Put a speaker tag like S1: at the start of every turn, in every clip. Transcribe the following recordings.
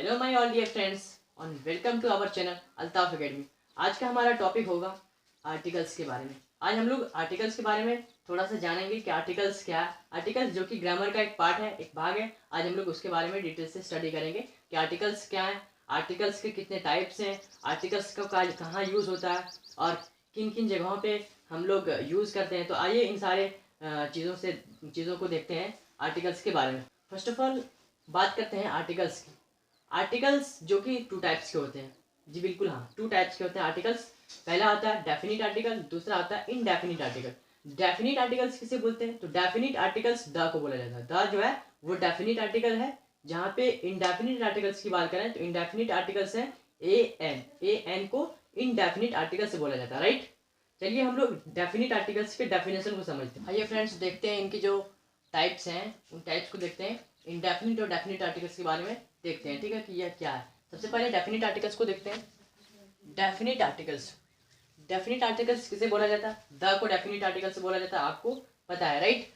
S1: Hello my all dear friends और welcome to our channel Altaf academy. आज का हमारा टॉपिक होगा आर्टिकल्स के बारे में। आज हम लोग आर्टिकल्स के बारे में थोड़ा सा जानेंगे कि आर्टिकल्स क्या है। आर्टिकल्स जो कि ग्रामर का एक पार्ट है, एक भाग है। आज हम लोग उसके बारे में डिटेल से स्टडी करेंगे कि आर्टिकल्स क्या है, आर्टिकल्स के कितने टाइप्स हैं, आर्टिकल्स का कहाँ यूज़ होता है और किन किन जगहों पर हम लोग यूज़ करते हैं। तो आइए इन सारे चीज़ों को देखते हैं आर्टिकल्स के बारे में। फर्स्ट ऑफ ऑल बात करते हैं आर्टिकल्स की। आर्टिकल्स जो कि टू टाइप्स के होते हैं। जी बिल्कुल, हाँ, टू टाइप्स के होते हैं आर्टिकल्स। पहला होता है डेफिनिट आर्टिकल, दूसरा होता है इनडेफिनिट आर्टिकल। डेफिनिट आर्टिकल्स किसे बोलते हैं? तो डेफिनिट आर्टिकल्स द को बोला जाता है। द जो है वो डेफिनिट आर्टिकल है। जहाँ पे इनडेफिनिट आर्टिकल्स की बात करें तो इनडेफिनिट आर्टिकल्स हैं ए एन को इनडेफिनिट आर्टिकल से बोला जाता है, राइट। चलिए हम लोग डेफिनिट आर्टिकल्स के डेफिनेशन को समझते हैं। आइए फ्रेंड्स, देखते हैं इनकी जो टाइप्स हैं उन टाइप्स को देखते हैं। इनडेफिनिट और डेफिनिट आर्टिकल्स के बारे में देखते हैं, ठीक है, कि यह क्या है। सबसे पहले डेफिनिट आर्टिकल्स को देखते हैं। डेफिनिट आर्टिकल्स किसे बोला जाता है? द को डेफिनिट आर्टिकल से बोला जाता है, आपको पता है, राइट।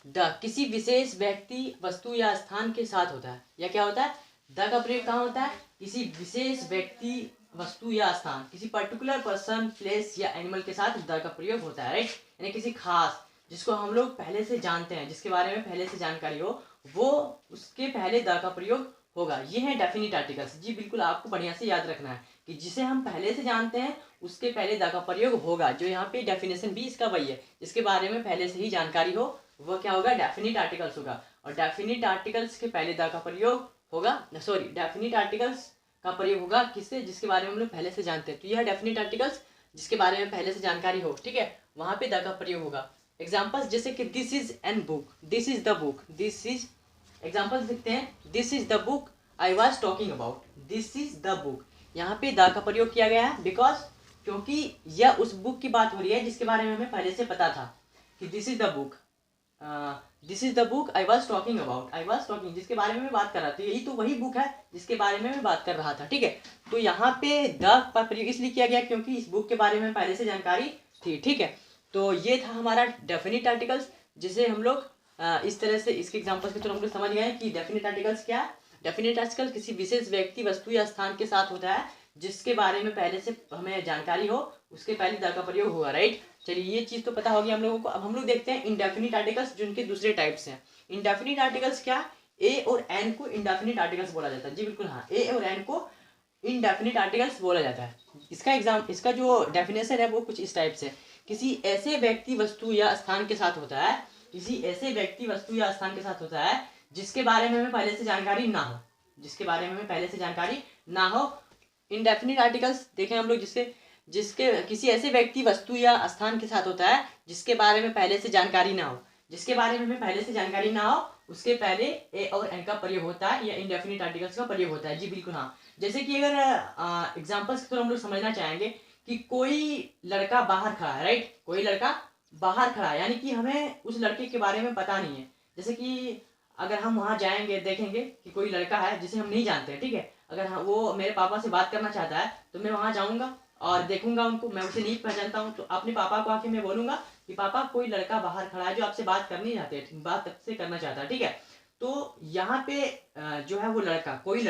S1: द किसी विशेष व्यक्ति, वस्तु या स्थान के साथ होता है। या क्या होता है? द का प्रयोग कहाँ होता है? किसी विशेष व्यक्ति, वस्तु या स्थान, किसी पर्टिकुलर पर्सन, प्लेस या एनिमल के साथ द का प्रयोग होता है, राइट। यानी किसी खास, जिसको हम लोग पहले से जानते हैं, जिसके बारे में पहले से जानकारी हो, वो उसके पहले द का प्रयोग होगा। ये है डेफिनिट आर्टिकल्स। जी बिल्कुल, आपको बढ़िया से याद रखना है कि जिसे हम पहले से जानते हैं उसके पहले द का प्रयोग होगा। जो यहाँ पे डेफिनेशन भी इसका वही है, जिसके बारे में पहले से ही जानकारी हो वो क्या होगा? डेफिनिट आर्टिकल्स होगा। और डेफिनिट आर्टिकल्स के पहले द का प्रयोग होगा, सॉरी, डेफिनिट आर्टिकल्स का प्रयोग होगा किससे? जिसके बारे में हम लोग पहले से जानते हैं। तो यह डेफिनिट आर्टिकल्स जिसके बारे में पहले से जानकारी हो, ठीक है, वहाँ पे द का प्रयोग होगा। एग्जाम्पल्स जैसे कि this is an book, this is the book, this is, examples लिखते हैं। This is the book I was talking about, this is the book. यहाँ पे द का प्रयोग किया गया है बिकॉज, क्योंकि यह उस बुक की बात हो रही है जिसके बारे में हमें पहले से पता था कि this is the book, this is the book I was talking about. I was talking, जिसके बारे में मैं बात कर रहा था, यही तो वही बुक है जिसके बारे में मैं बात कर रहा था, ठीक है। तो यहाँ पे द का प्रयोग इसलिए किया गया क्योंकि इस बुक के बारे में पहले से जानकारी थी, ठीक है। तो ये था हमारा डेफिनिट आर्टिकल्स, जिसे हम लोग इस तरह से इसके एग्जांपल्स के थ्रू हम लोग समझ गए कि डेफिनिट आर्टिकल्स क्या है। डेफिनिट आर्टिकल किसी विशेष व्यक्ति, वस्तु या स्थान के साथ होता है जिसके बारे में पहले से हमें जानकारी हो, उसके पहले द का प्रयोग होगा, राइट। चलिए ये चीज़ तो पता होगी हम लोगों को। अब हम लोग देखते हैं इनडेफिनिट आर्टिकल्स, जिनके दूसरे टाइप्स हैं। इनडेफिनिट आर्टिकल्स क्या? ए और एन को इनडेफिनिट आर्टिकल्स बोला जाता है। जी बिल्कुल, हाँ, ए और एन को इनडेफिनिट आर्टिकल्स बोला जाता है। इसका जो डेफिनेशन है वो कुछ इस टाइप से: किसी ऐसे व्यक्ति, वस्तु या स्थान के साथ होता है, किसी ऐसे व्यक्ति, वस्तु या स्थान के साथ होता है जिसके बारे में हमें पहले से जानकारी ना हो, जिसके बारे में हमें पहले से जानकारी ना हो। इनडेफिनिट आर्टिकल्स देखें हम लोग, जिसके किसी ऐसे व्यक्ति, वस्तु या स्थान के साथ होता है जिसके बारे में पहले से जानकारी ना हो, जिसके बारे में हमें पहले से जानकारी ना हो, उसके पहले ए और एन का प्रयोग होता है या इनडेफिनिट आर्टिकल्स का प्रयोग होता है। जी बिल्कुल, हाँ। जैसे कि अगर एग्जांपल्स के थ्रू हम लोग समझना चाहेंगे कि कोई लड़का बाहर खड़ा है, राइट, कोई लड़का बाहर खड़ा है, यानी कि हमें उस लड़के के बारे में पता नहीं है। जैसे कि अगर हम वहाँ जाएंगे, देखेंगे कि कोई लड़का है जिसे हम नहीं जानते हैं, ठीक है, अगर वो मेरे पापा से बात करना चाहता है तो मैं वहाँ जाऊँगा और देखूंगा उनको, मैं उसे नहीं पहचानता हूँ, तो अपने पापा को आके मैं बोलूँगा कि पापा, कोई लड़का बाहर खड़ा है जो आपसे बात करनी चाहते हैं, बात आपसे करना चाहता है, ठीक है। तो यहाँ पे जो है वो लड़का, कोई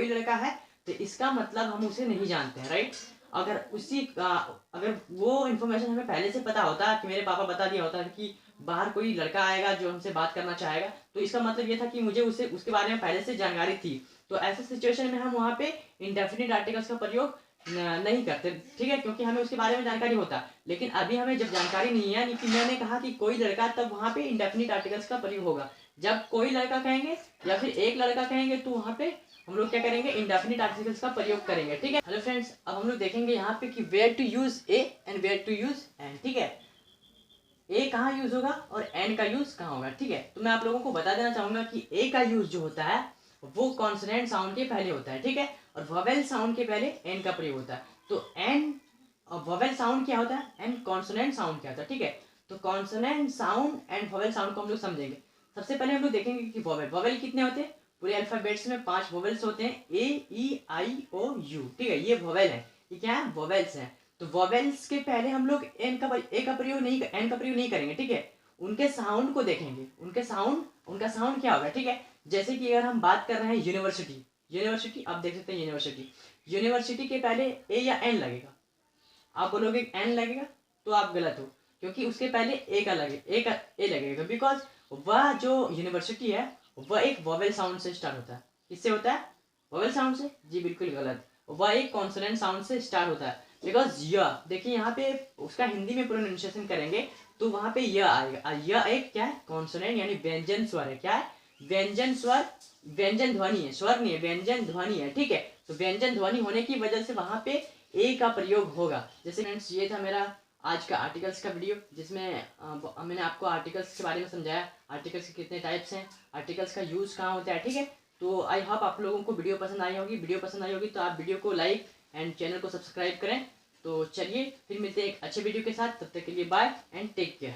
S1: लड़का है, तो इसका मतलब हम उसे नहीं जानते हैं, राइट। अगर वो इन्फॉर्मेशन हमें पहले से पता होता कि मेरे पापा बता दिया होता कि बाहर कोई लड़का आएगा जो हमसे बात करना चाहेगा, तो इसका मतलब ये था कि मुझे उसके बारे में पहले से जानकारी थी। तो ऐसे सिचुएशन में हम वहाँ पे इनडेफिनिट आर्टिकल्स का प्रयोग नहीं करते, ठीक है, क्योंकि हमें उसके बारे में जानकारी होता। लेकिन अभी हमें जब जानकारी नहीं है, कि मैंने कहा कि कोई लड़का, तब वहाँ पे इनडेफिनिट आर्टिकल्स का प्रयोग होगा। जब कोई लड़का कहेंगे या फिर एक लड़का कहेंगे तो वहाँ पे हम लोग क्या करेंगे? इनडेफिनिट आर्टिकल्स का प्रयोग करेंगे, ठीक है। हेलो फ्रेंड्स, अब हम लोग देखेंगे यहाँ पे कि where to use a and where to use an, ठीक है। ए कहाँ यूज होगा और एन का यूज कहाँ होगा, ठीक है। तो मैं आप लोगों को बता देना चाहूंगा कि ए का यूज जो होता है वो कॉन्सोनेंट साउंड के पहले होता है, ठीक है, और वोवेल साउंड के पहले एन का प्रयोग होता है। तो एन और वोवेल साउंड क्या होता है, एंड कॉन्सोनेंट साउंड क्या होता है, ठीक है। तो consonant sound and vowel sound को हम लोग समझेंगे। सबसे पहले हम लोग देखेंगे कि वोवेल कितने होते हैं। पूरे अल्फाबेट्स में 5 वोवेल्स होते हैं, ए, ई, आई, ओ, यू, ठीक है, ये वोवेल है, ये क्या है? वोवेल्स हैं। तो वोवेल्स के पहले हम लोग एन का प्रयोग नहीं करेंगे, ठीक है। उनके साउंड को देखेंगे, उनका साउंड क्या होगा, ठीक है। जैसे कि अगर हम बात कर रहे हैं यूनिवर्सिटी, यूनिवर्सिटी, आप देख सकते हैं यूनिवर्सिटी, यूनिवर्सिटी के पहले ए या एन लगेगा। आप बोलोगे एन लगेगा तो आप गलत हो, क्योंकि उसके पहले ए का लगे, ए लगेगा, बिकॉज वह जो यूनिवर्सिटी है वह एक वोवेल साउंड से स्टार्ट होता है। किससे होता है? वोवेल साउंड से? जी बिल्कुल गलत। वह एक कॉन्सोनेंट साउंड से स्टार्ट होता है, बिकॉज य, देखिए यहाँ पे उसका हिंदी में प्रोनाउंसिएशन करेंगे तो वहां पे य आएगा। य एक क्या है? कॉन्सोनेंट यानी व्यंजन स्वर है। क्या है? व्यंजन स्वर, व्यंजन ध्वनि है, स्वर नहीं है, व्यंजन ध्वनि है, ठीक है। तो व्यंजन ध्वनि होने की वजह से वहां पे ए का प्रयोग होगा। जैसे फ्रेंड्स ये था मेरा आज का आर्टिकल्स का वीडियो, जिसमें मैंने आपको आर्टिकल्स के बारे में समझाया, आर्टिकल्स के कितने टाइप्स हैं, आर्टिकल्स का यूज कहाँ होता है, ठीक है। तो आई होप आप लोगों को वीडियो पसंद आई होगी। वीडियो पसंद आई होगी तो आप वीडियो को लाइक एंड चैनल को सब्सक्राइब करें। तो चलिए फिर मिलते हैं एक अच्छे वीडियो के साथ, तब तक के लिए बाय एंड टेक केयर।